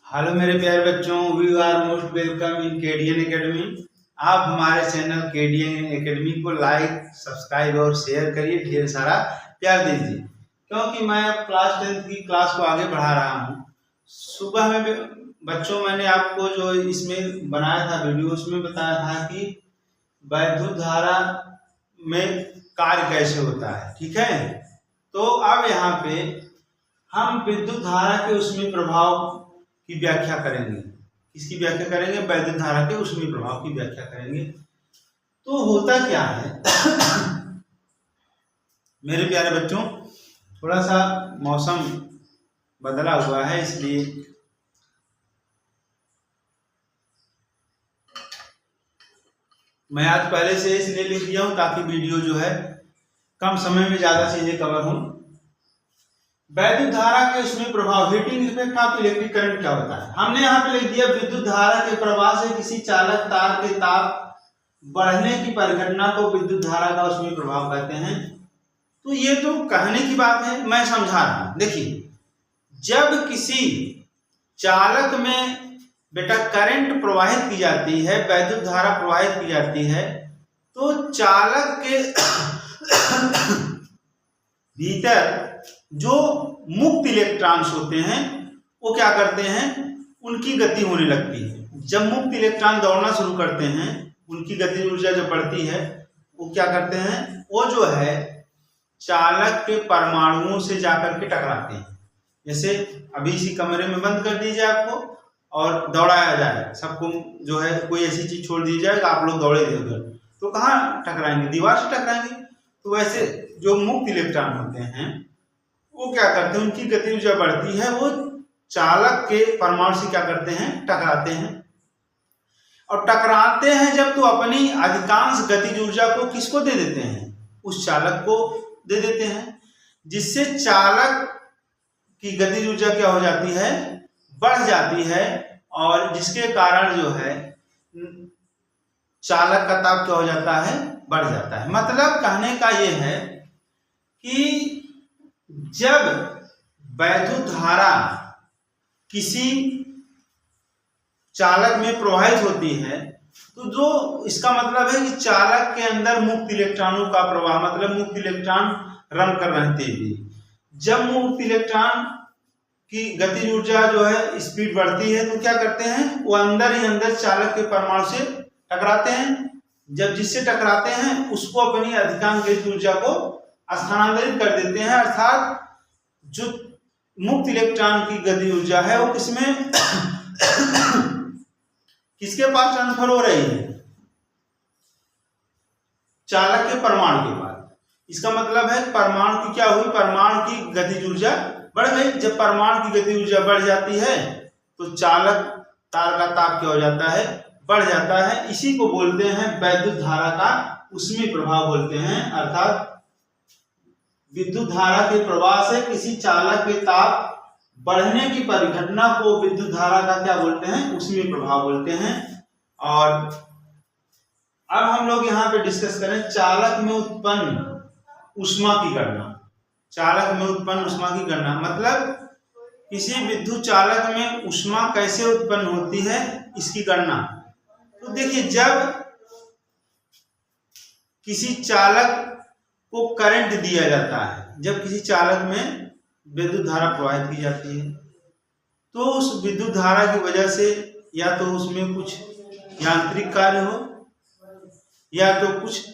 Hello मेरे प्यारे बच्चों, we are most welcome in KDN academy. आप हमारे चैनल केडीएन एकेडमी को लाइक, सब्सक्राइब और शेयर करिए, ढेर सारा प्यार दीजिए, क्योंकि मैं अब क्लास 10 की क्लास को आगे बढ़ा रहा हूँ। सुबह में बच्चों मैंने आपको जो इसमें बनाया था वीडियो, उसमें बताया था कि वैद्युत धारा में कार्य कैसे होता है। ठीक है, तो अब यहाँ पे हम विद्युत धारा के ऊष्मीय प्रभाव की व्याख्या करेंगे। किसकी व्याख्या करेंगे? वैद्युत धारा के ऊष्मीय प्रभाव की व्याख्या करेंगे। तो होता क्या है मेरे प्यारे बच्चों, थोड़ा सा मौसम बदला हुआ है, इसलिए मैं आज पहले से इसलिए लिख दिया हूं ताकि वीडियो जो है कम समय में ज्यादा चीजें कवर हों। वैद्युत धारा के उसमें प्रभाव, heating effect of electric current क्या होता है? हमने यहाँ पे लिख दिया विद्युत धारा के प्रवाह से किसी चालक तार के ताप बढ़ने की परिघटना को विद्युत धारा का उसमें प्रभाव कहते हैं। तो ये तो कहने की बात है, मैं समझा रहा हूं। देखिए, जब किसी चालक में बेटा करंट प्रवाहित की जाती है, वैद्युत धारा प्रवाहित की जाती है, तो चालक के भीतर जो मुक्त इलेक्ट्रॉन्स होते हैं वो क्या करते हैं, उनकी गति होने लगती है। जब मुक्त इलेक्ट्रॉन दौड़ना शुरू करते हैं, उनकी गति ऊर्जा जब बढ़ती है, वो क्या करते हैं, वो जो है चालक के परमाणुओं से जाकर के टकराते हैं। जैसे अभी इसी कमरे में बंद कर दीजिए आपको और दौड़ाया जाए, सबको जो है कोई ऐसी चीज छोड़ दी जाए, आप लोग दौड़े उधर, तो कहाँ टकराएंगे? दीवार से टकराएंगे। तो वैसे जो मुक्त इलेक्ट्रॉन होते हैं वो क्या करते हैं, उनकी गति ऊर्जा बढ़ती है, वो चालक के परमाणु से क्या करते हैं, टकराते हैं। और टकराते हैं जब, तो अपनी अधिकांश गतिज ऊर्जा को किसको दे देते हैं? उस चालक को दे देते हैं, जिससे चालक की गतिज ऊर्जा क्या हो जाती है, बढ़ जाती है, और जिसके कारण जो है चालक का ताप क्या हो जाता है, बढ़ जाता है। मतलब कहने का ये है कि जब वैद्युत धारा किसी चालक में प्रवाहित होती है, तो जो इसका मतलब है कि चालक के अंदर मुक्त इलेक्ट्रॉनों का प्रवाह, मतलब मुक्त इलेक्ट्रॉन रन कर रहते हैं। जब मुक्त इलेक्ट्रॉन की गतिज ऊर्जा जो है स्पीड बढ़ती है, तो क्या करते हैं, वो अंदर ही अंदर चालक के परमाणु से टकराते हैं। जब जिससे टकराते हैं उसको अपनी अधिकांश गतिज ऊर्जा को स्थानांतरित कर देते हैं, अर्थात जो मुक्त इलेक्ट्रॉन की गति ऊर्जा है वो किसमें किसके पास ट्रांसफर हो रही है? चालक के परमाणु के पास। इसका मतलब है परमाणु की क्या हुई, परमाणु की गतिज ऊर्जा बढ़ गई। जब परमाणु की गति ऊर्जा बढ़ जाती है तो चालक तार का ताप क्या हो जाता है, बढ़ जाता है। इसी को बोलते हैं वैद्युत धारा का ऊष्मीय प्रभाव बोलते हैं, अर्थात विद्युत धारा के प्रवाह से किसी चालक के ताप बढ़ने की परिघटना को विद्युत धारा का क्या बोलते हैं, ऊष्मीय प्रभाव बोलते हैं। और अब हम लोग यहाँ पे डिस्कस करें चालक में उत्पन्न ऊष्मा की गणना। चालक में उत्पन्न ऊष्मा की गणना मतलब किसी विद्युत चालक में ऊष्मा कैसे उत्पन्न होती है, इसकी गणना। तो देखिए, जब किसी चालक को करंट दिया जाता है, जब किसी चालक में विद्युत धारा प्रवाहित की जाती है, तो उस विद्युत धारा की वजह से या तो उसमें कुछ यांत्रिक कार्य हो या तो कुछ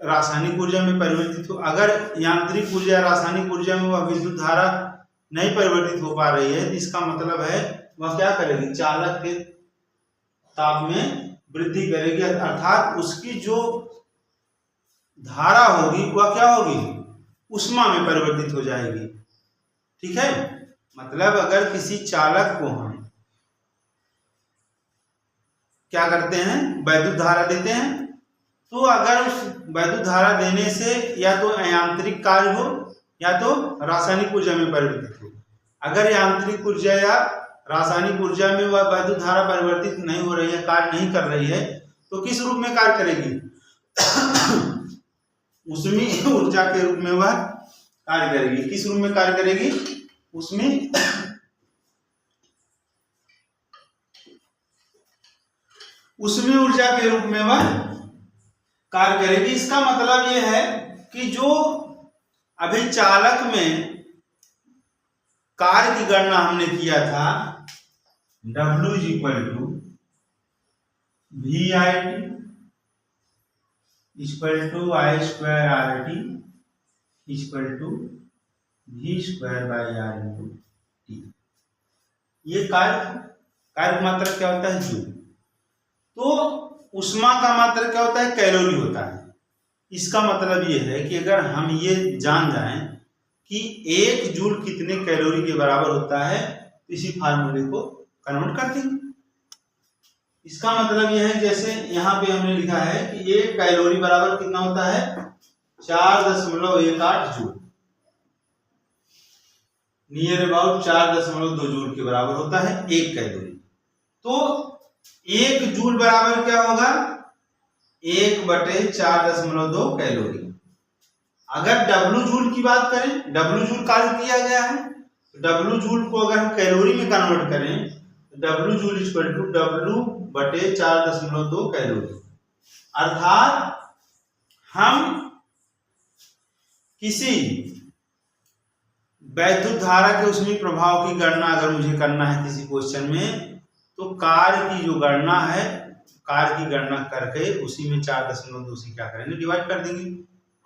रासायनिक ऊर्जा में परिवर्तित हो। अगर यांत्रिक ऊर्जा, रासायनिक ऊर्जा में वह विद्युत धारा नहीं परिवर्तित हो पा रही है, तो इसका मतलब है वह क्या करेगी, चालक के ताप में वृद्धि करेगी, अर्थात उसकी जो धारा होगी वह क्या होगी, ऊष्मा में परिवर्तित हो जाएगी। ठीक है, मतलब अगर किसी चालक को हम क्या करते हैं, वैद्युत धारा देते हैं, तो अगर उस वैद्युत धारा देने से या तो यांत्रिक कार्य हो या तो रासायनिक ऊर्जा में परिवर्तित हो। अगर यांत्रिक ऊर्जा या रासायनिक ऊर्जा में वह वैद्युत धारा परिवर्तित नहीं हो रही है, कार्य नहीं कर रही है, तो किस रूप में कार्य करेगी ऊष्मीय ऊर्जा के रूप में वह कार्य करेगी। किस रूप में कार्य करेगी? ऊष्मीय उष्मीय ऊर्जा के रूप में वह कार्य करेगी। इसका मतलब यह है कि जो अभी चालक में कार्य की गणना हमने किया था, W is equal to VIT equal to I square RT equal to V square by R into T. ये कार्य मात्रक क्या होता है? जूल। तो ऊष्मा का मात्रक क्या होता है? कैलोरी होता है। इसका मतलब ये है कि अगर हम ये जान जाएं कि 1 जूल कितने कैलोरी के बराबर होता है, तो इसी फार्मूले को कन्वर्ट कर देंगे। इसका मतलब यह है, जैसे यहाँ पे हमने लिखा है कि 1 कैलोरी बराबर कितना होता है? 4.18 जूल, नियर अबाउट 4.2 जूल के बराबर होता है 1 कैलोरी। तो 1 जूल बराबर क्या होगा? 1/4.2 कैलोरी। अगर W जूल की बात करें, W जूल कार्य किया गया है, तो W जूल को अगर हम कैलोरी में कन्वर्ट करें, तो W joule equal to W/4.2 calorie. अर्थात हम किसी वैद्युत धारा के उसमें प्रभाव की गणना अगर मुझे करना है किसी क्वेश्चन में, तो कार्य की जो गणना है, कार्य की गणना करके उसी में 4.2 से क्या करेंगे? डिवाइड कर देंगे।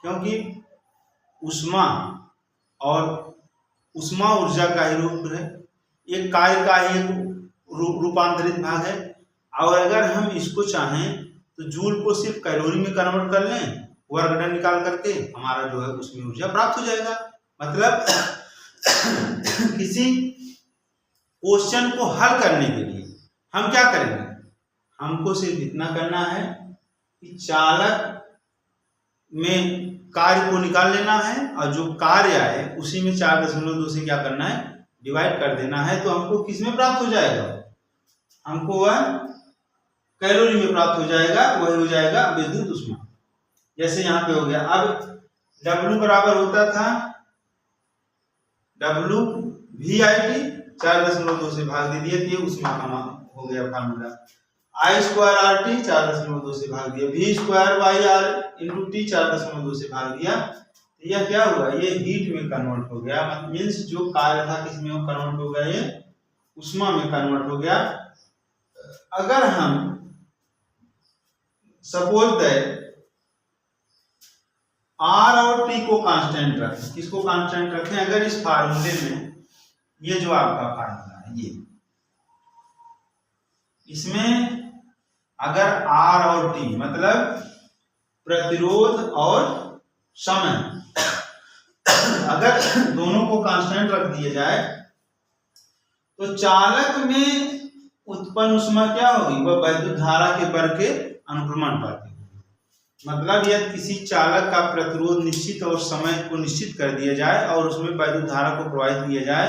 क्योंकि ऊष्मा और ऊष्मा ऊर्जा का ही रूप है, एक कार्य का ही रूपांतरित भाग है। और अगर हम इसको चाहें तो जूल को सिर्फ कैलोरी में कन्वर्ट कर लें, वर्क डन निकाल करके हमारा जो है उसमें ऊर्जा प्राप्त हो जाएगा। मतलब किसी क्वेश्चन को हल करने के लिए हम क्या करेंगे? हमको सिर्फ इतना करना है कि चालक में कार्य को निकाल लेना है, और जो कार्य आए उसी में 4.2 से क्या करना है? डिवाइड कर देना है। तो हमको किस में प्राप्त हो जाएगा? हमको वह कैलोरी में प्राप्त हो जाएगा, वही हो जाएगा विद्युत ऊष्मा। जैसे यहाँ पे हो गया। अब W बराबर होता था W VIT, 4.2 से भाग दे दिया, ये ऊष्मा का हो गया फार्मूला। I स्क्वायर RT 4.2 से भाग दिया, V square by R into T 4.2 से भाग दिया। यह क्या हुआ? ये हीट में कन्वर्ट हो गया। मीन्स जो कार्य था किसमें वो कन्वर्ट हो गया? ये ऊष्मा में कन्वर्ट हो गया। अगर हम सपोज दैट R और T को कांस्टेंट रखें, किसको कांस्टेंट रखें? अगर इस फार्मूले में ये जो आपका फार्मूला है, ये इसमें अगर R और T मतलब प्रतिरोध और समय, अगर दोनों को कांस्टेंट रख दिया जाए, तो चालक में उत्पन्न ऊष्मा क्या होगी? वह वैद्युत धारा के बल के अनुप्रमानुपाती होगी। मतलब यदि किसी चालक का प्रतिरोध निश्चित और समय को निश्चित कर दिया जाए और उसमें वैद्युत धारा को प्रवाहित किया जाए,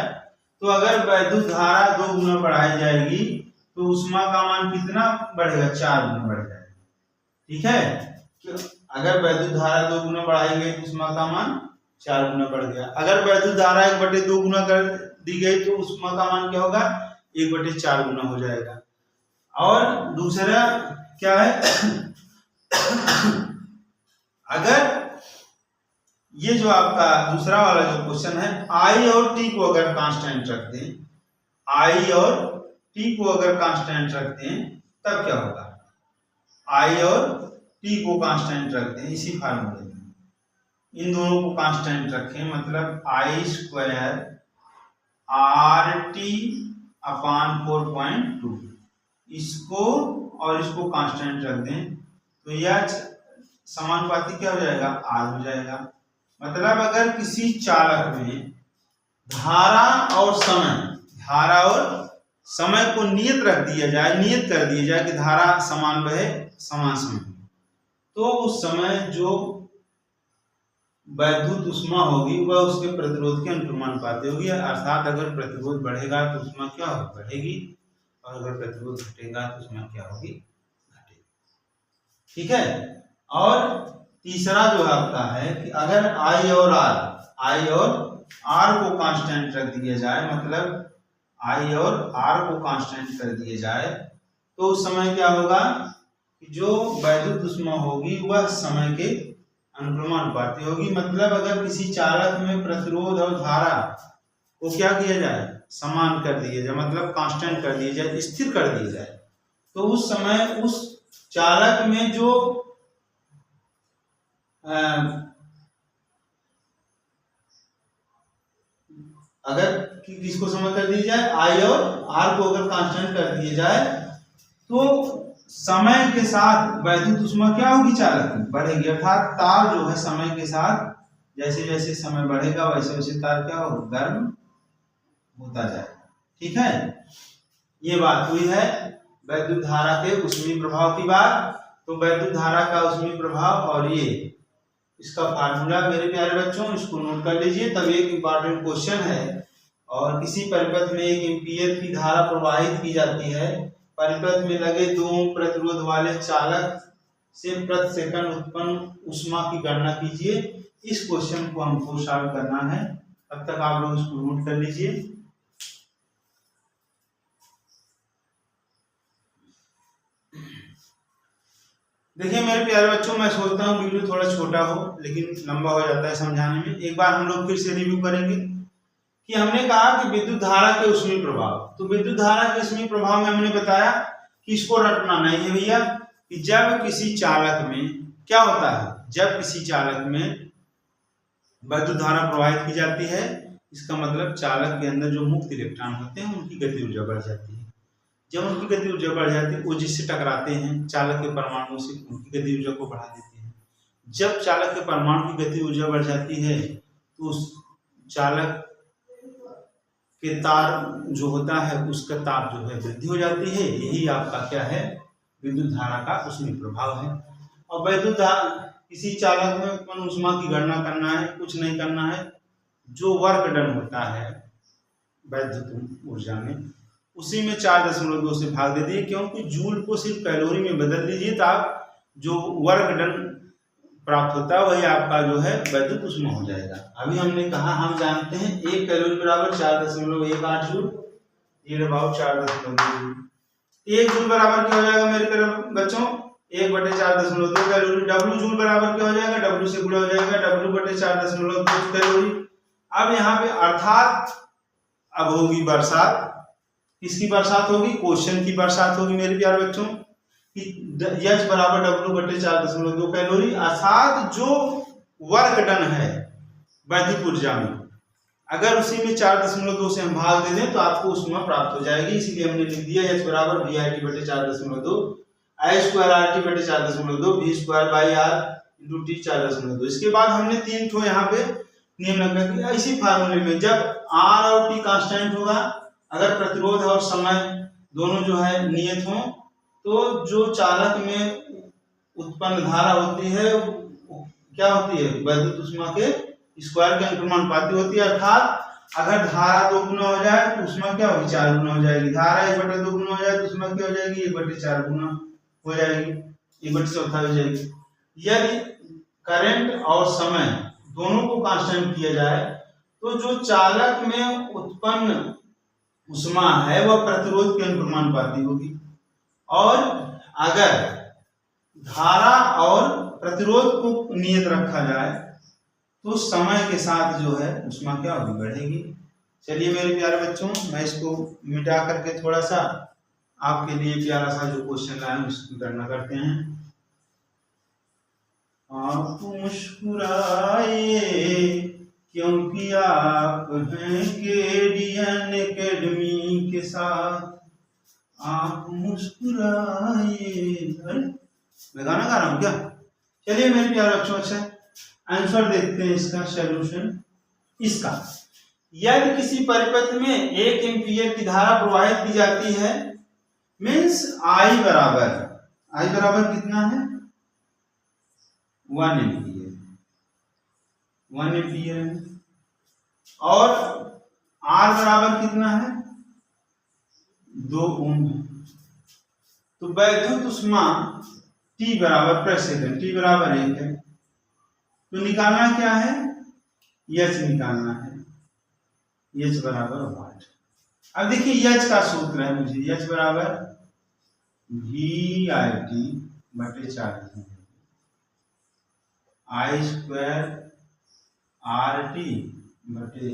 तो अगर वैद्युत धारा 2 गुना बढ़ाई जाएगी तो ऊष्मा का मान कितना बढ़ेगा? 4 गुना बढ़ जाएगा। ठीक है? अगर वैद्युत धारा 2 गुना बढ़ाई गई तो ऊष्मा का मान 4 गुना बढ़ गया। अगर वैद्युत धारा 1/2 गुना कर दी गई तो ऊष्मा का मान क्या होगा? 1/4 गुना हो जाएगा। और दूसरा क्या है? अगर ये जो आपका दूसरा वाला जो क्वेश्चन है, I और T को अगर कांस्टेंट रख दें, I और T को अगर कांस्टेंट रख दें, तब क्या होगा? I और T को कांस्टेंट रख दें इसी फार्मूले में, इन दोनों को कांस्टेंट रखें, मतलब I स्क्वायर RT अपान 4.2, इसको और इसको कांस्टेंट रख दें, तो यह समानुपाती क्या हो जाएगा? R हो जाएगा। मतलब अगर किसी चालक में धारा और समय को नियत रख दिया जाए, नियत कर दिया जाए कि धारा समान बहे समान समय, तो उस समय जो वैद्युत ऊष्मा होगी वह उसके प्रतिरोध के अनुप्रमानुपाती होगी। अर्थात अगर प्रतिरोध बढ़ेगा तो ऊष्मा क्या होगी? बढ़ेगी, और अगर प्रतिरोध घटेगा तो ऊष्मा क्या होगी? घटेगी। ठीक है? और तीसरा जो आपका है कि अगर I और R को कांस्टेंट रख दिया जाए, मतलब I और R को कांस्टेंट कर दिया जाए, तो उस समय क्या होगा कि जो वैद्युत ऊष्मा होगी वह समय के अनुक्रमानुपाती होगी। मतलब अगर किसी चालक में प्रतिरोध और धारा को क्या किया जाए, समान कर दिया जाए, मतलब कांस्टेंट कर दिया जाए, स्थिर कर दिया जाए, तो उस समय उस चालक में जो अगर किसको समान कर दिया जाए, आई और आर को अगर कांस्टेंट कर दिया जाए तो समय के साथ वैद्युत ऊष्मा क्या होगी, चालक में बढ़ेगी। अर्थात तार जो है समय के साथ जैसे जैसे समय बढ़ेगा वैसे वैसे तार क्या होगा, गर्म होता जाएगा। ठीक है, ये बात हुई है वैद्युत धारा के ऊष्मीय प्रभाव की बात। तो वैद्युत धारा का ऊष्मीय प्रभाव और ये इसका फार्मूला मेरे प्यारे बच्चों इसको नोट कर लीजिए, तब एक इम्पॉर्टेंट क्वेश्चन है। और किसी परिपथ में 1 एम्पीयर की धारा प्रवाहित की जाती है, परिपथ में लगे 2 ओम प्रतिरोध वाले चालक से प्रति सेकंड उत्पन्न ऊष्मा की गणना कीजिए। इस क्वेश्चन को हमको सॉल्व करना है, तब तक आप लोग इसको नोट कर लीजिए। देखिए मेरे प्यारे बच्चों, मैं सोचता हूँ वीडियो थोड़ा छोटा हो लेकिन लंबा हो जाता है समझाने में। एक बार हम लोग फिर से रिव्यू करेंगे कि हमने कहा कि विद्युत धारा के ऊष्मीय प्रभाव। तो विद्युत धारा के ऊष्मीय प्रभाव में हमने बताया कि इसको रटना नहीं है भैया, कि जब किसी चालक में क्या होता है, जब किसी चालक में वैद्युत धारा प्रवाहित की जाती है, इसका मतलब चालक के अंदर जो मुक्त इलेक्ट्रॉन होते हैं उनकी गति ऊर्जा बढ़ जाती है। जब उनकी गति ऊर्जा बढ़ जाती है, वो जिससे टकराते हैं चालक के परमाणु से, उनकी गति ऊर्जा को बढ़ा देते हैं। जब चालक के परमाणु की गति ऊर्जा बढ़ जाती है तो उस चालक के तार जो होता है उसका ताप जो है वृद्धि हो जाती है। यही आपका क्या है, विद्युत धारा का ऊष्मीय प्रभाव है। और वैद्युत किसी चालक में उत्पन्न ऊष्मा की गणना करना है, कुछ नहीं करना है, जो वर्क डन होता है वैद्युत ऊर्जा में उसी में 4.2 से भाग दे दिए, क्योंकि जूल को सिर्फ कैलोरी में बदल दीजिए तो आप जो वर्क डन प्राप्त होता है वही आपका जो है वैद्युत ऊष्मा हो जाएगा। अभी हमने कहा, हम जानते हैं 1 कैलोरी बराबर 4.18 जूल, ये अबाउट 4.2 जूल। 1 जूल बराबर क्या हो जाएगा मेरे प्यारे बच्चों, 1/4.2 कैलोरी। डब्ल्यू जूल बराबर क्या हो जाएगा, डब्ल्यू से गुणा हो जाएगा, W/4.2 कैलोरी। अब यहाँ पे अर्थात अब होगी बरसात, किसकी बरसात होगी, क्वेश्चन की बरसात होगी मेरे प्यारे बच्चों, कि H बराबर W/4.2 कैलोरी। अर्थात जो वर्क डन है वैद्युत ऊर्जा में, अगर उसी में 4.2 से हम भाग दे दें तो आपको ऊष्मा प्राप्त हो जाएगी। इसीलिए हमने लिख दिया H बराबर VIT/4.2, I/RT/4.2, V/R × T 4.2। इसके बाद हमने 3 ठो यहाँ पे नियम लगा कि इसी फार्मूले में जब R और T कांस्टेंट होगा, अगर प्रतिरोध और समय दोनों जो है नियत हो, तो जो चालक में उत्पन्न धारा होती है क्या होती है, वैद्युत ऊष्मा के स्क्वायर के अनुक्रमानुपाती होती है। अर्थात अगर धारा 2 गुना हो जाए तो ऊष्मा क्या होगी, 4 गुना हो जाएगी। धारा 1/2 गुना हो जाए तो ऊष्मा क्या हो जाएगी, 1/4 गुना हो जाएगी, 1/4 हो जाएगी। यदि करंट और समय दोनों को कांस्टेंट किया जाए तो जो चालक में उत्पन्न ऊष्मा है वह प्रतिरोध के अनुक्रमानुपाती होगी। और अगर धारा और प्रतिरोध को नियत रखा जाए तो समय के साथ जो है ऊष्मा क्या होगी, बढ़ेगी। चलिए मेरे प्यारे बच्चों, मैं इसको मिटा करके थोड़ा सा आपके लिए प्यारा सा जो क्वेश्चन लाए हैं उसकी गणना करते हैं। आप मुस्कुराए क्योंकि आप हैं केडीएन एकेडमी के साथ, आप मुस्कुराए। मैं गाना गा रहा हूँ क्या? चलिए मेरे प्यारे बच्चों, अच्छा आंसर देखते हैं इसका सॉल्यूशन। इसका यदि किसी परिपथ में 1 एम्पीयर की धारा प्रवाहित की जाती है, मीन्स आई बराबर कितना है, 1 एम्पीयर, 1 एम्पीयर है। और आर बराबर कितना है, 2 ओम है। तो वैद्युत ऊष्मा T बराबर प्रति सेकंड, T बराबर 1 है। तो निकालना क्या है, H निकालना है, H बराबर वाट। अब देखिए H का सूत्र है मुझे, H बराबर VIT बटे 4 I² RT बटे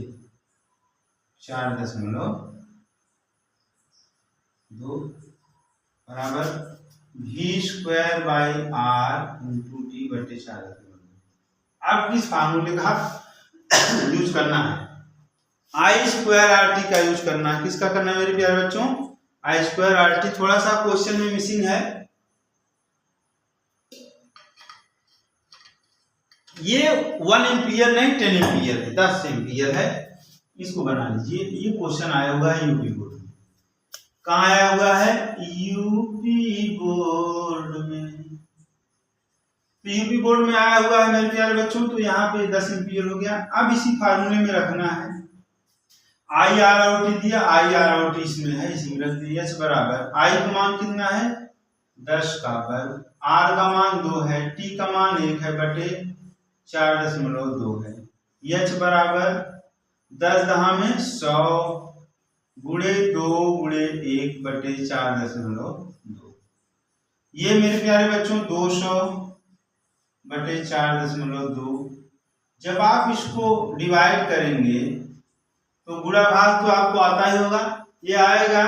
4.2 बराबर V² by R into T बटे 4.2। अब किस फार्मूले का यूज करना है? I² RT का यूज करना है। किसका करना है मेरे प्यारे बच्चों? I² RT। थोड़ा सा क्वेश्चन में मिसिंग है, ये 1 एम्पियर नहीं 10 एम्पियर है, 10 एम्पियर है। इसको बना लीजिए। ये क्वेश्चन आया हुआ है यूपी बोर्ड में। कहाँ आया हुआ है? यूपी बोर्ड में। तो यूपी बोर्ड में आया हुआ है मेरे प्यारे बच्चों, तो यहाँ पे 10 एम्पियर हो गया। अब इसी फार्मूले में रखना है। IROT दिया, IROT इसमें है, इसी में रख दिया। H बराबर I का मान कितना है? 10 का वर्ग, R का मान 2 है, T का मान 1 है बटे 4.2 है। H बराबर 10 दहा में 100 गुणे 2 गुणे 1 बटे 4.2। ये मेरे प्यारे बच्चों 200 बटे 4.2। जब आप इसको डिवाइड करेंगे तो गुणा भाग तो आपको आता ही होगा। ये आएगा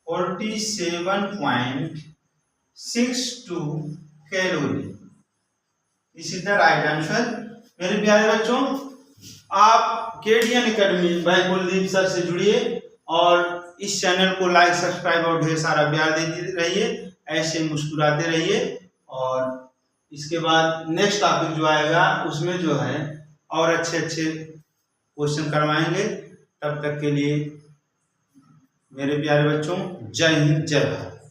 47.62 कैलोरी। इसी तरह राइट आंसर। मेरे प्यारे बच्चों, आप KDN एकेडमी भाई कुलदीप सर से जुड़िए और इस चैनल को लाइक सब्सक्राइब और ढेर सारा प्यार देते रहिए, ऐसे मुस्कुराते रहिए। और इसके बाद नेक्स्ट टॉपिक जो आएगा उसमें जो है और अच्छे अच्छे क्वेश्चन करवाएंगे। तब तक के लिए मेरे प्यारे बच्चों, जय हिंद, जय भारत।